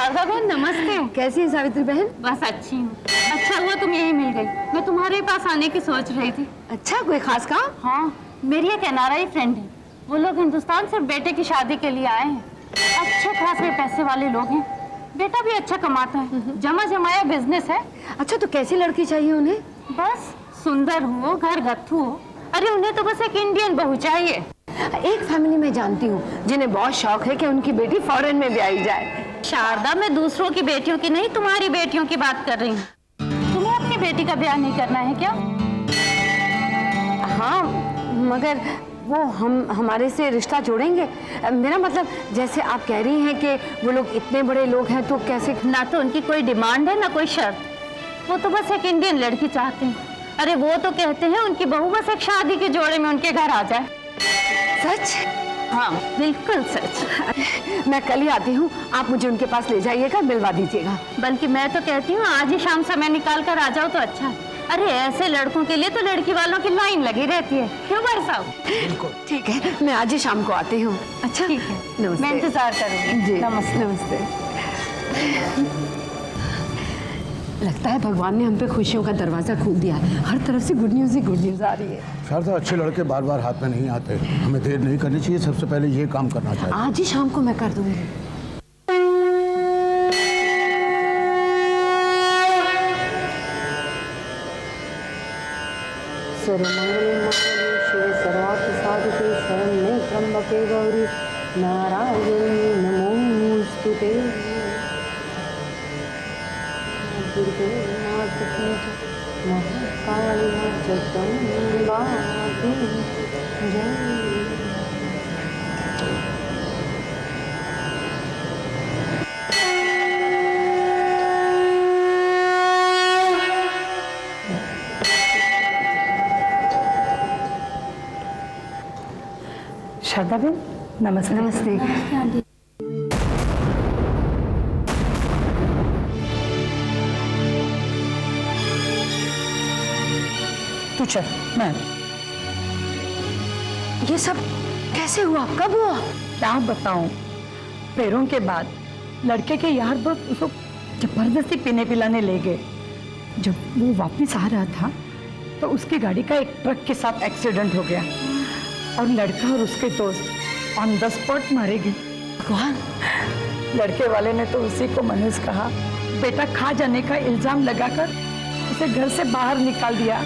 शारदा बहन नमस्ते। कैसी है सावित्री बहन? बस अच्छी हूँ। अच्छा हुआ तुम यही मिल गई, मैं तुम्हारे पास आने की सोच रही थी। अच्छा, कोई खास काम? हाँ, मेरी एक एनआरआई फ्रेंड है, वो लोग हिंदुस्तान से बेटे की शादी के लिए आए हैं। अच्छे खासे पैसे वाले लोग हैं, बेटा भी अच्छा कमाता है, जमा जमाया बिजनेस है। अच्छा, तो कैसी लड़की चाहिए उन्हें? बस सुंदर हो, घर गत्थू हो। अरे उन्हें तो बस एक इंडियन बहू चाहिए। एक फैमिली में जानती हूँ जिन्हें बहुत शौक है कि उनकी बेटी फॉरेन में ब्याही जाए। शारदा, मैं दूसरों की बेटियों की नहीं, तुम्हारी बेटियों की बात कर रही हूँ। तुम्हें अपनी बेटी का ब्याह नहीं करना है क्या? हाँ, मगर वो हमारे से रिश्ता जोड़ेंगे। मेरा मतलब, जैसे आप कह रही हैं कि वो लोग इतने बड़े लोग हैं, तो कैसे? ना तो उनकी कोई डिमांड है ना कोई शर्त, वो तो बस एक इंडियन लड़की चाहते हैं। अरे वो तो कहते हैं उनकी बहू बस एक शादी के जोड़े में उनके घर आ जाए। सच? हाँ बिल्कुल सच। मैं कल ही आती हूँ, आप मुझे उनके पास ले जाइएगा, मिलवा दीजिएगा। बल्कि मैं तो कहती हूँ आज ही शाम समय निकाल कर आ जाओ तो अच्छा है। अरे ऐसे लड़कों के लिए तो लड़की वालों की लाइन लगी रहती है, क्यों भाई साहब? बिल्कुल ठीक है, मैं आज ही शाम को आती हूँ। अच्छा ठीक है, नमस्ते। मैं इंतजार करूँगी जी नमस्ते। नमस्ते। लगता है भगवान ने हम पे खुशियों का दरवाजा खोल दिया है, हर तरफ से गुड न्यूज ही गुड न्यूज आ रही है। शारदा, अच्छे लड़के बार बार हाथ में नहीं आते, हमें देर नहीं करनी चाहिए, सबसे पहले ये काम करना चाहिए। आज ही शाम को मैं कर दूंगी। शिव सर्वार्थ साधके शरण्ये त्र्यंबके गौरी नारायणी नमोस्तुते। दुर्गे मातृकी महाकाली जगदम्बा जय। शारदा बहन नमस्ते। नमस्ते। तू चल, मैं ये सब कैसे हुआ, कब हुआ? क्या बताऊं? पैरों के बाद लड़के के यार दोस्त उसको जबरदस्ती पीने पिलाने ले गए। जब वो वापस आ रहा था तो उसकी गाड़ी का एक ट्रक के साथ एक्सीडेंट हो गया और लड़का और उसके दोस्त ऑन द स्पॉट मारे गए। भगवान! लड़के वाले ने तो उसी को मनुष कहा, बेटा खा जाने का इल्जाम लगाकर उसे घर से बाहर निकाल दिया,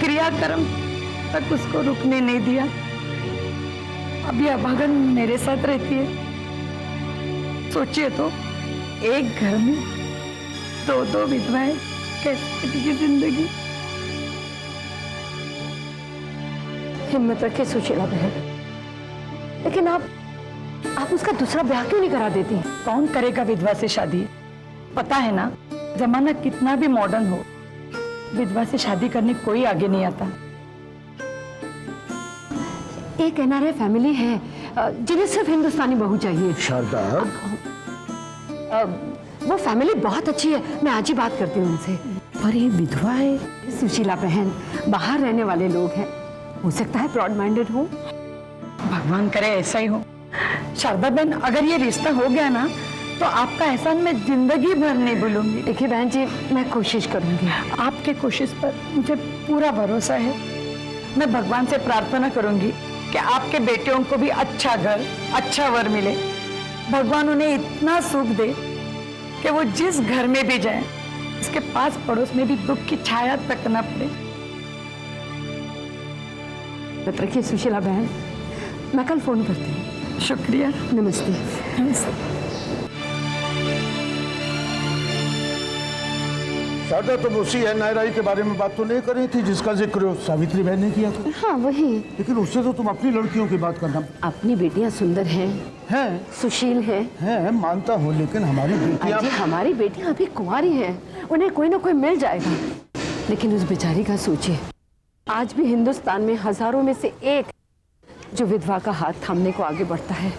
क्रियाक्रम तक उसको रुकने नहीं दिया। अभी अभागन मेरे साथ रहती है। सोचिए तो, एक घर में दो दो विधवाएं, कैसे कटेगी जिंदगी? हिम्मत रखे सुशीला बहन, लेकिन आप उसका दूसरा ब्याह क्यों नहीं करा देती? कौन करेगा विधवा से शादी? पता है ना, जमाना कितना भी मॉडर्न हो, विधवा से शादी करने कोई आगे नहीं आता। एक एनआरआई फैमिली है जिन्हें सिर्फ हिंदुस्तानी बहू चाहिए। शारदा, वो फैमिली बहुत अच्छी है, मैं आज ही बात करती हूँ उनसे। पर ये विधवा है सुशीला बहन, बाहर रहने वाले लोग हैं, हो सकता है ब्रॉड माइंडेड हो। भगवान करे ऐसा ही हो। शारदा बहन, अगर ये रिश्ता हो गया ना तो आपका एहसान मैं जिंदगी भर नहीं भूलूंगी। देखिए बहन जी, मैं कोशिश करूंगी। आपके कोशिश पर मुझे पूरा भरोसा है। मैं भगवान से प्रार्थना करूंगी कि आपके बेटियों को भी अच्छा घर, अच्छा वर मिले। भगवान उन्हें इतना सुख दे कि वो जिस घर में भी जाए, उसके पास पड़ोस में भी दुख की छाया तक न पड़े। रखिए सुशीला बहन, मैं कल फोन करती हूँ। शुक्रिया। नमस्ते। नमस्ते। शारदा, तुम उसी एनआरआई के बारे में बात तो नहीं कर रही थी जिसका जिक्र सावित्री बहन ने किया था? हाँ वही। लेकिन उससे तो तुम अपनी लड़कियों की बात करना। अपनी बेटियां सुंदर हैं, सुशील हैं, मानता हूँ, लेकिन हमारी बेटियां, हमारी बेटियां अभी कुंवारी हैं, उन्हें कोई ना कोई मिल जाएगा। लेकिन उस बेचारी का सोचिए, आज भी हिंदुस्तान में हजारों में से एक जो विधवा का हाथ थामने को आगे बढ़ता है।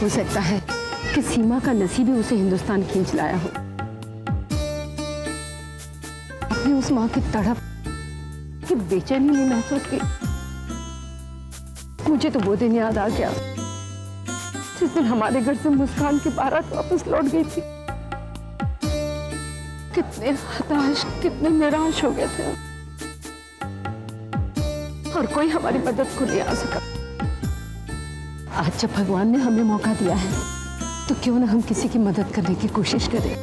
हो सकता है कि सीमा का नसीब ही उसे हिंदुस्तान खींच लाया हो। अपनी उस माँ की तड़प की बेचैनी नहीं महसूस की। मुझे तो वो दिन याद आ गया जिस दिन हमारे घर से मुस्कान की बारात वापस लौट गई थी, कितने हताश, कितने निराश हो गए थे और कोई हमारी मदद को नहीं आ सका। आज जब भगवान ने हमें मौका दिया है तो क्यों ना हम किसी की मदद करने की कोशिश करें।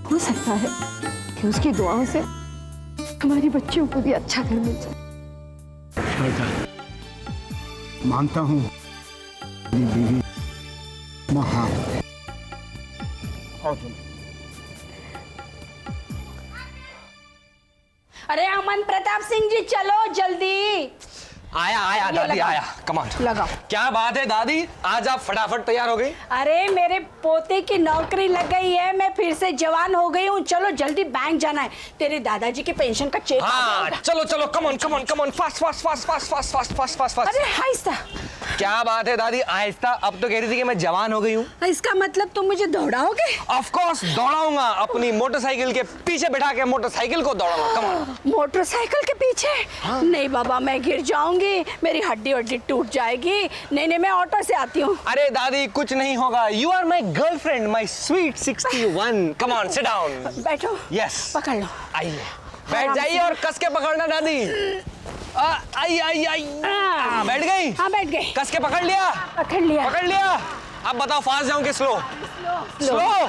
हो सकता है कि उसकी दुआओं से हमारी बच्चियों को भी अच्छा घर मिल जाए। मानता हूँ बीवी महान। आओ तुम। अरे अमन प्रताप सिंह जी चलो जल्दी। आया आया दादी आया। कमान लगाओ। क्या बात है दादी, आज आप फटाफट तैयार हो गई। अरे मेरे पोते की नौकरी लग गई है, मैं फिर से जवान हो गई हूँ। चलो जल्दी बैंक जाना है, तेरे दादाजी के पेंशन का चेक। हाँ चलो चलो, come on come on come on, fast fast fast fast fast fast fast fast fast. अरे आहिस्ता। क्या बात है दादी, आहिस्ता। अब तो कह रही थी कि मैं जवान हो गई हूँ। इसका मतलब तुम मुझे दौड़ाओगे? ऑफ कोर्स दौड़ाऊंगा, अपनी मोटरसाइकिल के पीछे बैठा के मोटरसाइकिल को दौड़ाऊंगा। कमान। मोटरसाइकिल के पीछे? हाँ। नहीं बाबा, मैं गिर जाऊंगी, मेरी हड्डी हड्डी टूट जाएगी। नहीं मैं ऑटो से आती हूँ। अरे दादी कुछ नहीं होगा, you are my girlfriend, my sweet 61। Come on sit down. बैठो। यस पकड़ लो। आइए बैठ जाइए और कस के पकड़ना दादी। आई आई आई। बैठ गई? हाँ बैठ गई। कस के पकड़ लिया? पकड़ लिया। पकड़ लिया। अब बताओ फास्ट जाऊं कि स्लो? स्लो।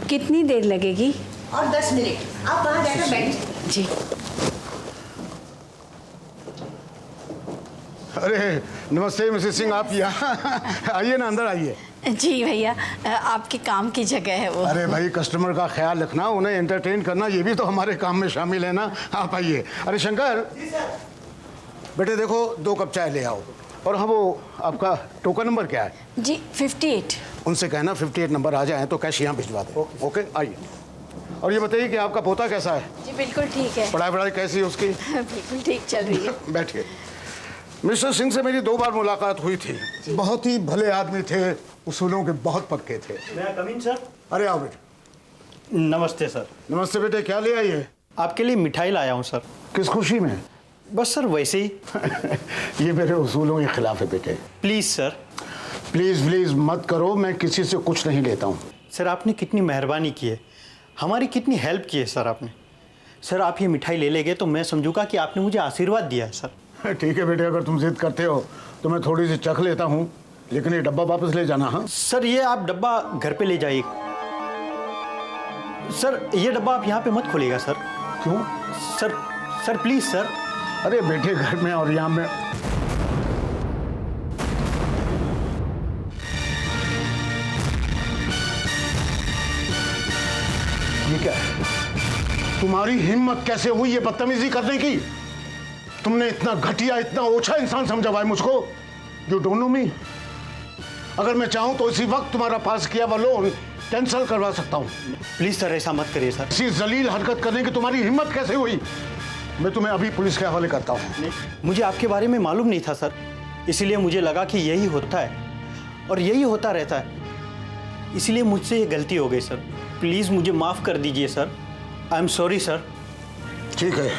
कितनी देर लगेगी? और 10 मिनट। आप वहाँ जाकर बैठ। जी। अरे नमस्ते मिसेस सिंह, आप यहाँ आइए ना, अंदर आइए। जी भैया, आपके काम की जगह है वो। अरे भाई, कस्टमर का ख्याल रखना, उन्हें एंटरटेन करना, ये भी तो हमारे काम में शामिल है ना। आप आइए। अरे शंकर बेटे, देखो 2 कप चाय ले आओ। और हाँ, वो आपका टोकन नंबर क्या है? जी 58। उनसे कहना 58 नंबर आ जाए तो कैश यहाँ भिजवा दें। ओके आइए। और ये बताइए कि आपका पोता कैसा है? जी बिल्कुल ठीक है। पढ़ाई वढ़ाई कैसी है उसकी? बिल्कुल ठीक चल रही है। बैठिए। मिस्टर सिंह से मेरी 2 बार मुलाकात हुई थी, बहुत ही भले आदमी थे, उसूलों के बहुत पक्के थे। मैं कम इन सर। अरे आओ बेटे। नमस्ते सर। नमस्ते बेटे, क्या ले आई है? आपके लिए मिठाई लाया हूँ सर। किस खुशी में? बस सर वैसे ही। ये मेरे उसूलों के खिलाफ है बेटे। Please sir. प्लीज प्लीज मत करो, मैं किसी से कुछ नहीं लेता हूँ। सर आपने कितनी मेहरबानी की है, हमारी कितनी हेल्प की है सर आपने। सर आप ये मिठाई ले लेंगे तो मैं समझूंगा कि आपने मुझे आशीर्वाद दिया है सर। ठीक है बेटे, अगर तुम जिद करते हो तो मैं थोड़ी सी चख लेता हूँ, लेकिन ये डब्बा वापस ले जाना। हाँ सर ये आप डब्बा घर पे ले जाइए। सर ये डब्बा आप यहाँ पे मत खोलिएगा सर। क्यों? Sir please sir. अरे बेटे, घर में और यहाँ में ये क्या है? तुम्हारी हिम्मत कैसे हुई ये बदतमीजी करने की? तुमने इतना घटिया, इतना ओछा इंसान समझा हुआ है मुझको। यू डोंट नो मी। अगर मैं चाहूं तो इसी वक्त तुम्हारा पास किया हुआ लोन कैंसिल करवा सकता हूं। प्लीज़ सर ऐसा मत करिए सर। ऐसी जलील हरकत करने की तुम्हारी हिम्मत कैसे हुई? मैं तुम्हें अभी पुलिस के हवाले करता हूं। मुझे आपके बारे में मालूम नहीं था सर, इसीलिए मुझे लगा कि यही होता है और यही होता रहता है, इसलिए मुझसे ये गलती हो गई सर। प्लीज़ मुझे माफ़ कर दीजिए sir. I am sorry sir. ठीक है,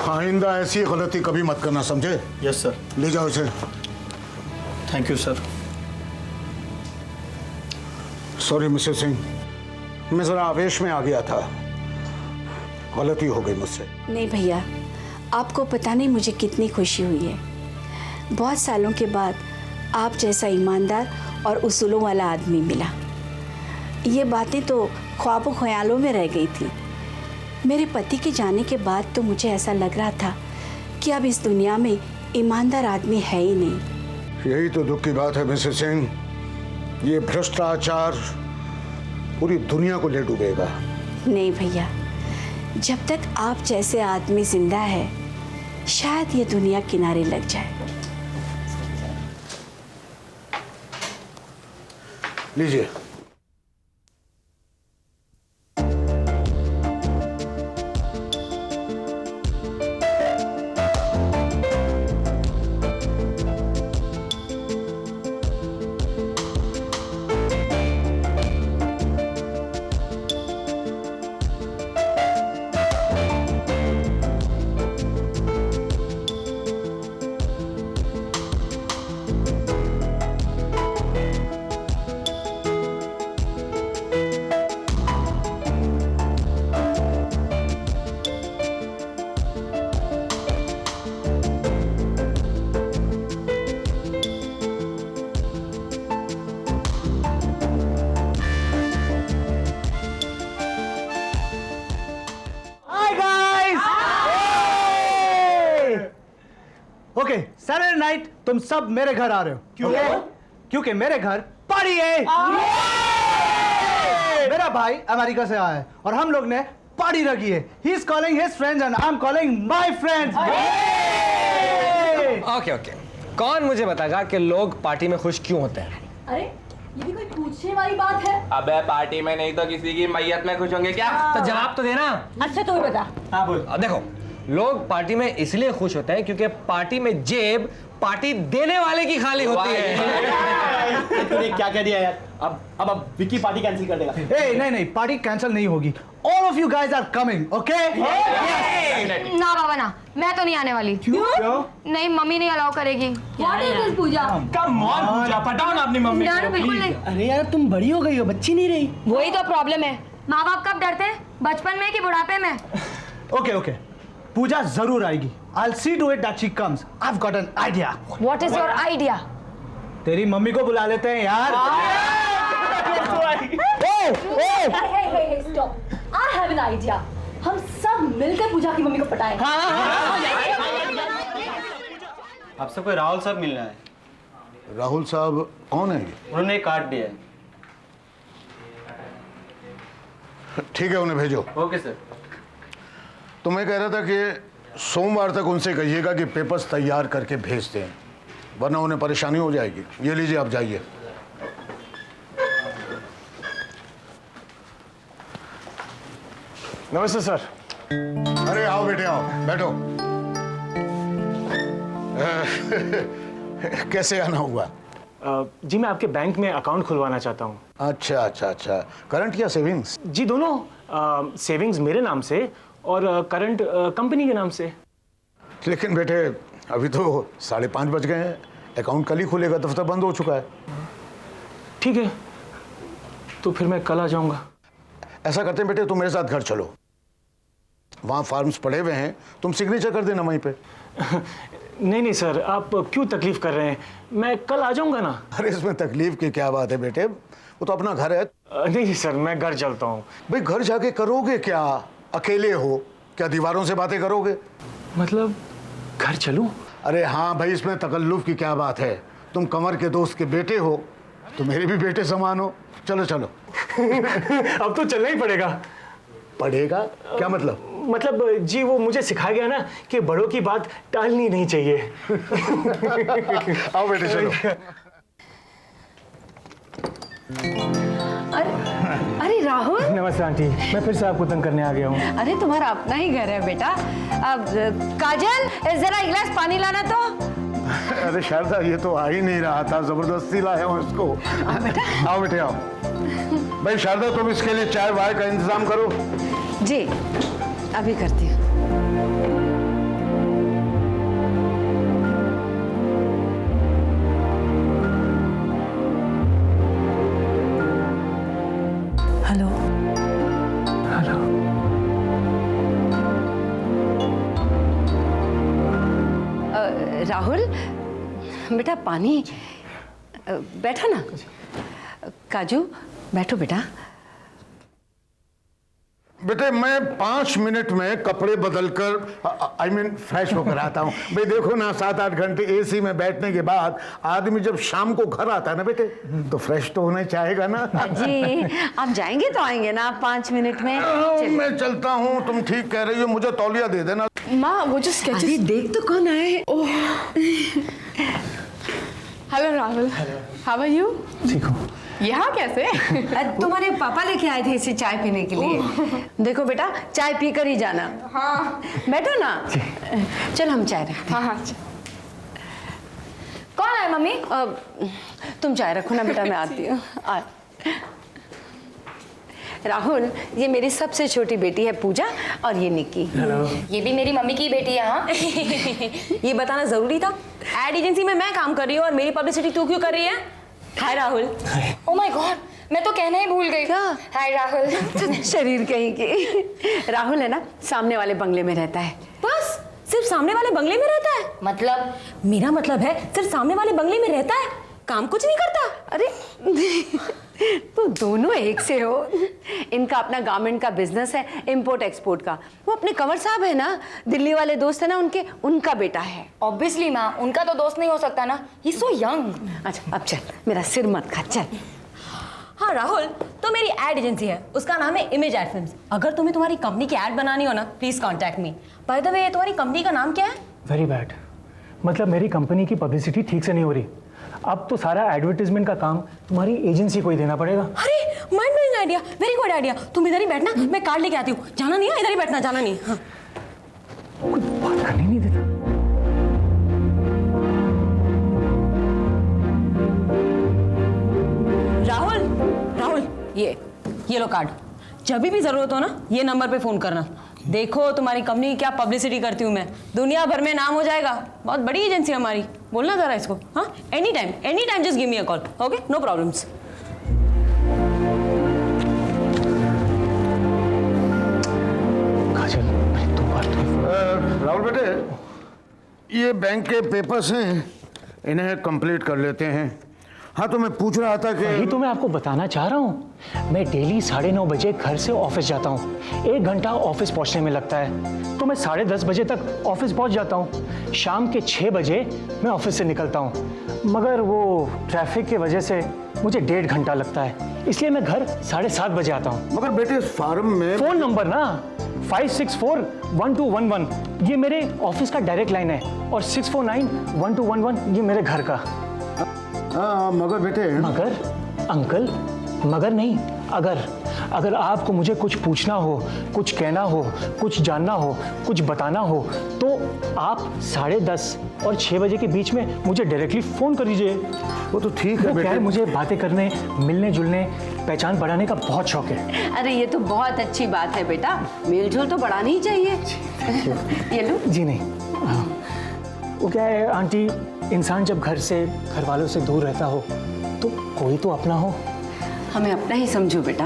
आइंदा ऐसी गलती कभी मत करना, समझे? Yes sir. ले जाओ इसे। Thank you sir. Sorry mister Singh, मैं जरा आवेश में आ गया था, गलती हो गई मुझसे। नहीं भैया, आपको पता नहीं मुझे कितनी खुशी हुई है। बहुत सालों के बाद आप जैसा ईमानदार और उसूलों वाला आदमी मिला। ये बातें तो ख्वाबों ख्यालों में रह गई थी। मेरे पति के जाने के बाद तो मुझे ऐसा लग रहा था कि अब इस दुनिया में ईमानदार आदमी है ही नहीं। यही तो दुख की बात है मिस्टर सिंह, ये भ्रष्टाचार पूरी दुनिया को ले डूबेगा। नहीं भैया, जब तक आप जैसे आदमी जिंदा है, शायद ये दुनिया किनारे लग जाए। लीजिए। फ्राइडे नाइट तुम सब मेरे घर आ रहे हो। क्यों? क्योंकि मेरे घर पार्टी है। मेरा भाई अमेरिका से आया है और हम लोग ने पार्टी रखी है। He is calling his friends and I am calling my friends. Okay okay, कौन मुझे बताएगा कि लोग पार्टी में खुश क्यों होते हैं? अरे ये भी कोई पूछने वाली बात है? अबे पार्टी में नहीं तो किसी की मैयत में खुश होंगे क्या? तो जवाब तो देना। अच्छा तू ही बता। हाँ बोल। देखो, लोग पार्टी में इसलिए खुश होते हैं क्योंकि पार्टी में जेब पार्टी देने वाले की खाली होती है। तूने क्या कह दिया यार? अब विकी पार्टी कैंसिल कर देगा। नहीं, पार्टी कैंसिल नहीं होगी। All of you guys are coming, okay? ना बाबा ना, मैं तो नहीं आने वाली। क्यों? नहीं, मम्मी नहीं अलाउ करेगी। What is this Pooja? Come on Pooja, पटाओ ना अपनी मम्मी ना, को, बिल्कुल please। नहीं। अरे यार तुम बड़ी हो गई हो, बच्ची नहीं रही। वही तो प्रॉब्लम है। माँ बाप कब डरते हैं? बचपन में कि बुढ़ापे में? ओके, पूजा जरूर आएगी। I'll see to it that she comes. I've got an idea. What is your idea? तेरी मम्मी को बुला लेते हैं यार। Hey, stop. I have an idea. हम सब मिलकर पूजा की मम्मी को पटाएं। आपसे कोई राहुल साहब मिलना है। राहुल साहब कौन है? उन्होंने एक कार्ड दिया है। ठीक है, उन्हें भेजो। Okay sir. तो मैं कह रहा था कि सोमवार तक उनसे कहिएगा कि पेपर्स तैयार करके भेज दें, वरना उन्हें परेशानी हो जाएगी। ये लीजिए, आप जाइए। नमस्ते सर। अरे आओ बेटे, आओ, बैठो। कैसे आना हुआ? जी मैं आपके बैंक में अकाउंट खुलवाना चाहता हूँ। अच्छा। करंट या सेविंग्स? जी दोनों। सेविंग्स मेरे नाम से और करंट कंपनी के नाम से। लेकिन बेटे अभी तो 5:30 बज गए हैं, अकाउंट कल ही खुलेगा, दफ्तर बंद हो चुका है। ठीक है, तो फिर मैं कल आ जाऊंगा। ऐसा करते हैं बेटे, तुम मेरे साथ घर चलो, वहाँ फॉर्म्स पड़े हुए हैं, तुम सिग्नेचर कर देना वहीं पे। नहीं सर, आप क्यों तकलीफ कर रहे हैं? मैं कल आ जाऊंगा ना। अरे इसमें तकलीफ की क्या बात है बेटे, वो तो अपना घर है। नहीं सर, मैं घर चलता हूँ। भाई घर जाके करोगे क्या? अकेले हो, क्या दीवारों से बातें करोगे? मतलब घर चलूं? अरे हाँ भाई, इसमें तकल्लुफ की क्या बात है? तुम कंवर के दोस्त के बेटे हो, तो मेरे भी बेटे समान हो। चलो। अब तो चलना ही पड़ेगा। पड़ेगा? क्या मतलब? मतलब जी वो मुझे सिखाया गया ना कि बड़ों की बात टालनी नहीं चाहिए। आओ बेटे, चलो। अरे राहुल। नमस्ते आंटी, मैं फिर से आपको तंग करने आ गया हूँ। अरे तुम्हारा अपना ही घर है बेटा। अब काजल, जरा एक गिलास पानी लाना तो। अरे शारदा, ये तो आ ही नहीं रहा था, जबरदस्ती लाया हूँ इसको। आओ बेटे, आओ। भाई शारदा, तुम इसके लिए चाय वाय का इंतजाम करो। जी अभी करती हूँ। हेलो। राहुल बेटा, पानी। बैठो ना। काजू बैठो बेटा। बेटे मैं 5 मिनट में कपड़े बदलकर आई मीन फ्रेश होकर आता हूँ। भाई देखो ना, 7-8 घंटे एसी में बैठने के बाद आदमी जब शाम को घर आता है ना बेटे, तो फ्रेश तो होना चाहेगा ना। जी आप जाएंगे तो आएंगे ना 5 मिनट में। मैं चलता हूँ, तुम ठीक कह रही हो, मुझे तौलिया दे देना। माँ वो जो स्केचेस। देख तो कौन आए। Hello Rahul, how are you? ठीक हो? यहाँ कैसे? तुम्हारे पापा लेके आए थे इसे चाय पीने के लिए। देखो बेटा, चाय पी कर ही जाना। हाँ बैठो ना। चल हम चाय रखते हैं। हाँ। कौन है मम्मी? तुम चाय रखो ना बेटा, मैं आती हूँ। राहुल, ये मेरी सबसे छोटी बेटी है पूजा, और ये निक्की। ये भी मेरी मम्मी की बेटी है। हाँ ये बताना जरूरी था? एड एजेंसी में मैं काम कर रही हूँ और मेरी पब्लिसिटी तू क्यों कर रही है? हाय राहुल। ओह माय गॉड, मैं तो कहना ही भूल गई। क्या? हाय राहुल। शरीर कहीं की। राहुल है ना, सामने वाले बंगले में रहता है। बस सिर्फ सामने वाले बंगले में रहता है? मतलब? मेरा मतलब है सिर्फ सामने वाले बंगले में रहता है। काम कुछ नहीं करता? अरे तो दोनों एक से हो। इनका अपना गारमेंट का बिजनेस है, इंपोर्ट एक्सपोर्ट का। वो अपने कंवर साहब है ना, दिल्ली वाले दोस्त है ना उनके, उनका बेटा है। ऑब्वियसली माँ, उनका तो दोस्त नहीं हो सकता ना, ही सो यंग। अच्छा अब चल, मेरा सिर मत खा, चल। हाँ राहुल, तो मेरी एड एजेंसी है, उसका नाम है इमेज एड फिल्म्स। अगर तुम्हें तुम्हारी कंपनी की एड बनानी हो ना, please contact me. By the way, तुम्हारी कंपनी का नाम क्या है? वेरी बैड, मतलब मेरी कंपनी की पब्लिसिटी ठीक से नहीं हो रही। अब तो सारा एडवर्टाइजमेंट का काम तुम्हारी एजेंसी को ही देना पड़ेगा। अरे mind blowing idea, very good idea. तुम इधर ही बैठना, मैं कार्ड लेके आती हूँ। जाना नहीं है, इधर ही बैठना, जाना नहीं। हाँ। कुछ बात करने नहीं देता। राहुल, राहुल, ये लो कार्ड। जब भी जरूरत हो ना, ये नंबर पे फोन करना। देखो तुम्हारी कंपनी की क्या पब्लिसिटी करती हूँ मैं, दुनिया भर में नाम हो जाएगा। बहुत बड़ी एजेंसी है हमारी, बोलना जरा इसको। हाँ, any time just give me a call, okay, no problems. Kajal, Rahul बेटे, ये बैंक के पेपर्स हैं, इन्हें कंप्लीट कर लेते हैं। हाँ, तो मैं पूछ रहा था कि वही तो मैं आपको बताना चाह रहा हूँ। मैं डेली 9:30 बजे घर से ऑफिस जाता हूँ। 1 घंटा ऑफिस पहुँचने में लगता है, तो मैं 10:30 बजे तक ऑफिस पहुँच जाता हूँ। शाम के 6 बजे मैं ऑफिस से निकलता हूँ, मगर वो ट्रैफिक की वजह से मुझे 1.5 घंटा लगता है, इसलिए मैं घर 7:30 बजे आता हूँ। मगर बेटे, फार्म में फ़ोन नंबर ना 564-1211, ये मेरे ऑफिस का डायरेक्ट लाइन है, और 649-1211 ये मेरे घर का। हाँ, मगर बेटे, मगर अंकल, मगर नहीं, अगर आपको मुझे कुछ पूछना हो, कुछ कहना हो, कुछ जानना हो, कुछ बताना हो, तो आप 10:30 और 6 बजे के बीच में मुझे डायरेक्टली फ़ोन कर दीजिए। वो तो ठीक है बेटे। मुझे बातें करने, मिलने जुलने, पहचान बढ़ाने का बहुत शौक है। अरे ये तो बहुत अच्छी बात है बेटा, मेलजोल तो बढ़ानी ही चाहिए। ये लो। जी नहीं, हाँ। वो क्या है आंटी, इंसान जब घर वालों से दूर रहता हो तो कोई तो अपना हो। हमें अपना ही समझो बेटा।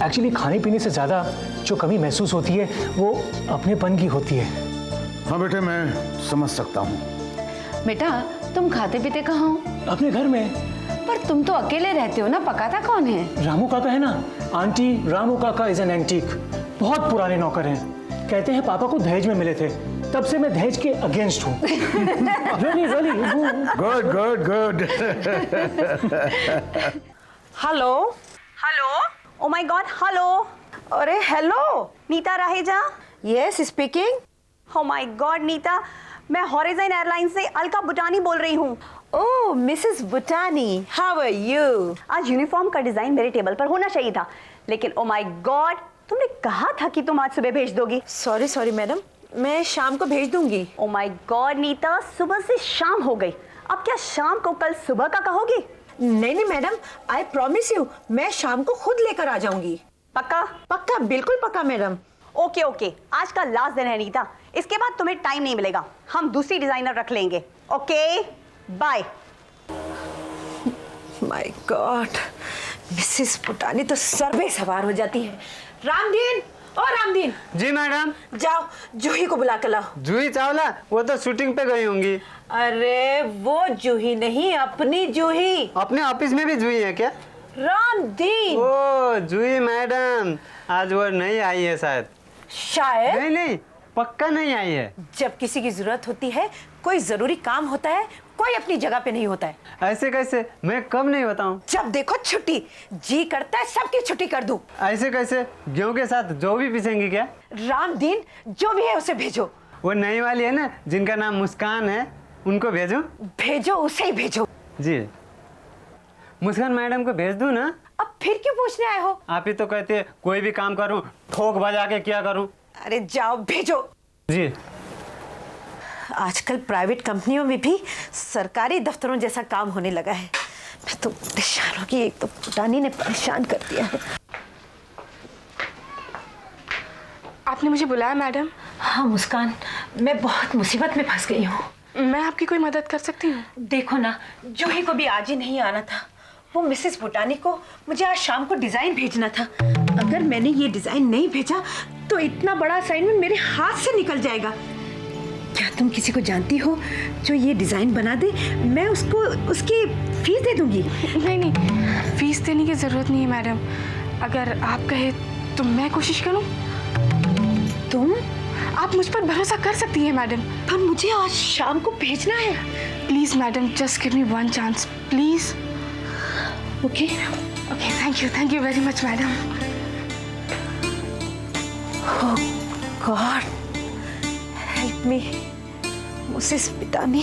एक्चुअली खाने पीने से ज़्यादा जो कमी महसूस होती है वो अपनेपन की होती है। हाँ बेटे, मैं समझ सकता हूँ। बेटा, तुम खाते पीते कहाँ हो? अपने घर में। पर तुम तो अकेले रहते हो ना, पकाता कौन है? रामू काका है ना आंटी, रामू काका इज एन एंटीक, बहुत पुराने नौकर हैं। कहते हैं पापा को दहेज में मिले थे, तब से मैं दहेज के अगेंस्ट हूँ। really, good. Hello, oh my god, hello. अरे hello, Neeta Raheja? Yes, speaking. Oh my god Neeta, मैं हॉरिज़न एयरलाइंस से अलका बुटानी बोल रही हूँ। Oh Mrs Butani, how are you? आज यूनिफॉर्म का डिजाइन मेरे टेबल पर होना चाहिए था, लेकिन ओ माय गॉड, तुमने कहा था कि तुम आज सुबह भेज दोगी। सॉरी मैडम, मैं शाम को भेज दूंगी। ओ माय गॉड नीता, सुबह से शाम हो गई, अब क्या शाम को कल सुबह का कहोगी? नहीं मैडम, आई प्रॉमिस यू, मैं शाम को खुद लेकर आ जाऊंगी। पक्का? पक्का, बिल्कुल पक्का मैडम। ओके, आज का लास्ट दिन है नीता, इसके बाद तुम्हें टाइम नहीं मिलेगा, हम दूसरी डिजाइनर रख लेंगे। Okay, bye. My god, Mrs Putani तो सर्वे सवार हो जाती है। रामदीन, ओ रामदीन। जी मैडम। जाओ जूही को बुला कर लाओ। जूही चावला, वो तो शूटिंग पे गई होंगी। अरे वो जूही नहीं, अपनी जूही। अपने ऑफिस में भी जूही है क्या? रामदीन। ओ जूही मैडम, आज वो नहीं आई है शायद। शायद नहीं, पक्का नहीं आई है। जब किसी की जरूरत होती है, कोई जरूरी काम होता है, कोई अपनी जगह पे नहीं होता है। ऐसे कैसे? मैं कब नहीं बताऊं? जब देखो छुट्टी, जी करता है सबकी छुट्टी कर दूं। ऐसे कैसे? गेहूं के साथ जो भी पीसेंगी क्या? रामदीन, जो भी है उसे भेजो। वो नई वाली है ना, जिनका नाम मुस्कान है, उनको भेजो। भेजो, उसे ही भेजो। जी, मुस्कान मैडम को भेज दूं ना? अब फिर क्यों पूछने आए हो? आप ही तो कहते हैं कोई भी काम करूं, ठोक बजा के क्या करूं। अरे जाओ, भेजो। जी। आजकल प्राइवेट कंपनियों में भी सरकारी दफ्तरों जैसा काम होने लगा है। मैं तो परेशान हो गई, एक तो पुटानी ने परेशान कर दिया है। आपने मुझे बुलाया मैडम? हाँ मुस्कान, मैं बहुत मुसीबत में फंस गई हूँ। मैं आपकी कोई मदद कर सकती हूँ? देखो ना, जूही को भी आज ही नहीं आना था। वो मिसेस बुटानी को मुझे आज शाम को डिजाइन भेजना था। अगर मैंने ये डिजाइन नहीं भेजा तो इतना बड़ा असाइनमेंट मेरे हाथ से निकल जाएगा। क्या तुम किसी को जानती हो जो ये डिज़ाइन बना दे? मैं उसको उसकी फीस दे दूंगी। नहीं नहीं, फीस देने की ज़रूरत नहीं है मैडम। अगर आप कहे तो मैं कोशिश करूं। तुम? आप मुझ पर भरोसा कर सकती हैं मैडम। पर मुझे आज शाम को भेजना है। Please madam, just give me one chance please. Okay okay, thank you very much madam. Oh god, help me Mrs Pitani.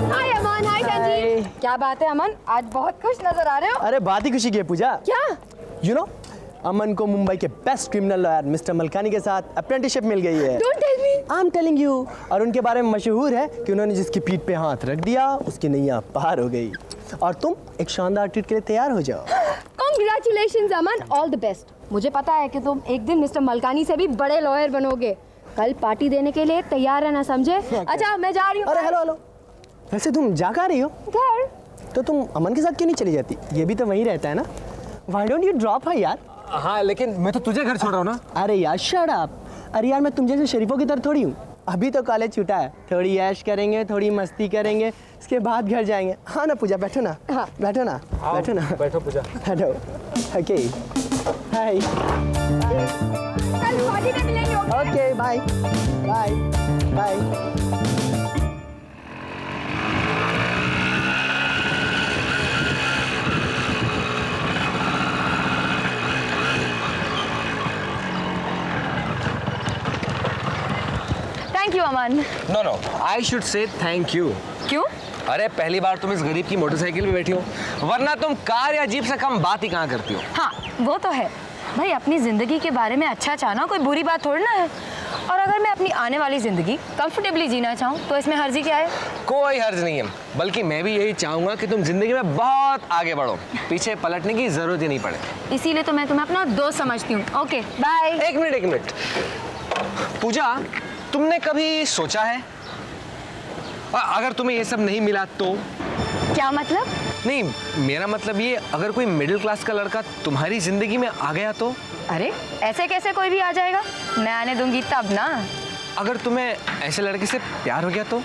Hi Aman, hi Sanji. क्या बात है अमन, आज बहुत खुश नजर आ रहे हो। अरे बात ही खुशी की है पूजा। क्या? यू नो, अमन को मुंबई के best criminal lawyer mister Malkani के साथ अप्रेंटिसशिप मिल गई है। Don't tell me. I am telling you. और उनके बारे में मशहूर है कि उन्होंने जिसकी पीठ पे हाथ रख दिया उसकी नैया पार हो गई। और तुम एक शानदार ट्रीट के लिए तैयार हो जाओ। Congratulations Aman, all the best. मुझे पता है कि तुम एक दिन मिस्टर मलकानी से भी बड़े लॉयर बनोगे। कल पार्टी देने के लिए तैयार रहना, समझे? अच्छा मैं जा रही हूँ। अरे हेलो हेलो, वैसे तुम जा कहाँ रही हो? घर। तो तुम अमन के साथ क्यों नहीं चली जाती? ये भी तो वहीं रहता है ना। Why don't you drop her यार? हाँ लेकिन मैं तो तुझे घर छोड़ रहा हूँ ना। अरे यार शट अप। अरे यार मैं तुम जैसे शरीफों की तरह थोड़ी हूँ। अभी तो कॉलेज छूटा है, थोड़ी ऐश करेंगे, थोड़ी मस्ती करेंगे, इसके बाद घर जाएंगे। हाँ ना पूजा, बैठो ना। हाँ बैठो ना, बैठो ना। बैठो पूजा। बैठो। Okay hi. कल पार्टी में मिलेंगे। Okay bye bye bye. Thank you Aman. No no, I should say thank you. क्यों? अरे पहली बार तुम इस गरीब की मोटरसाइकिल पे बैठी हो, वरना तुम कार या जीप से कम बात ही कहाँ करती हो। हाँ वो तो है भाई, अपनी जिंदगी के बारे में अच्छा चाहना कोई बुरी बात थोड़ी ना है। और अगर मैं अपनी आने वाली जिंदगी कंफर्टेबली जीना चाहूँ तो इसमें हर्जी क्या है? कोई हर्ज नहीं है, बल्कि मैं भी यही चाहूंगा कि तुम जिंदगी में बहुत आगे बढ़ो, पीछे पलटने की जरूरत ही नहीं पड़े। इसीलिए तो मैं तुम्हें अपना दोस्त समझती हूँ। Okay bye. एक मिनट पूजा, तुमने कभी सोचा है अगर तुम्हें ये सब नहीं मिला तो? क्या मतलब? नहीं, मेरा मतलब ये, अगर कोई मिडिल क्लास का लड़का तुम्हारी जिंदगी में आ गया तो? अरे ऐसे कैसे कोई भी आ जाएगा, मैं आने दूंगी तब ना। अगर तुम्हें ऐसे लड़के से प्यार हो गया तो?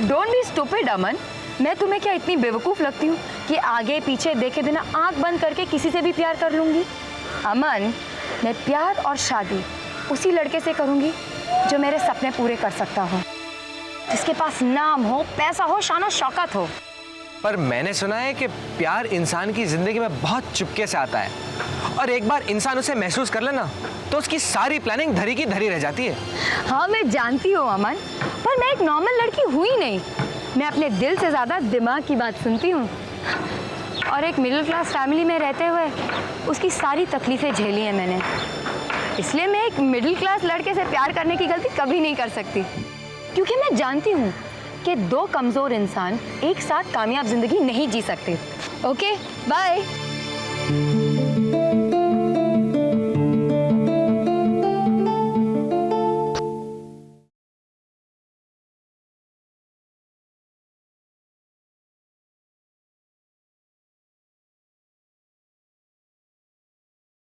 डोंट बी स्टूपिड अमन, मैं तुम्हें क्या इतनी बेवकूफ़ लगती हूँ कि आगे पीछे देखे बिना आंख बंद करके किसी से भी प्यार कर लूँगी? अमन, मैं प्यार और शादी उसी लड़के से करूँगी जो मेरे सपने पूरे कर सकता हो, जिसके पास नाम हो, पैसा हो, शान शौकत हो। पर मैंने सुना है कि प्यार इंसान की जिंदगी में बहुत चुपके से आता है, और एक बार इंसान उसे महसूस कर लेना तो उसकी सारी प्लानिंग धरी की धरी रह जाती है। हाँ मैं जानती हूँ अमन, पर मैं एक नॉर्मल लड़की हुई नहीं। मैं अपने दिल से ज़्यादा दिमाग की बात सुनती हूँ, और एक मिडिल क्लास फैमिली में रहते हुए उसकी सारी तकलीफ़ें झेली हैं मैंने। इसलिए मैं एक मिडिल क्लास लड़के से प्यार करने की गलती कभी नहीं कर सकती, क्योंकि मैं जानती हूँ कि दो कमज़ोर इंसान एक साथ कामयाब ज़िंदगी नहीं जी सकते। Okay bye.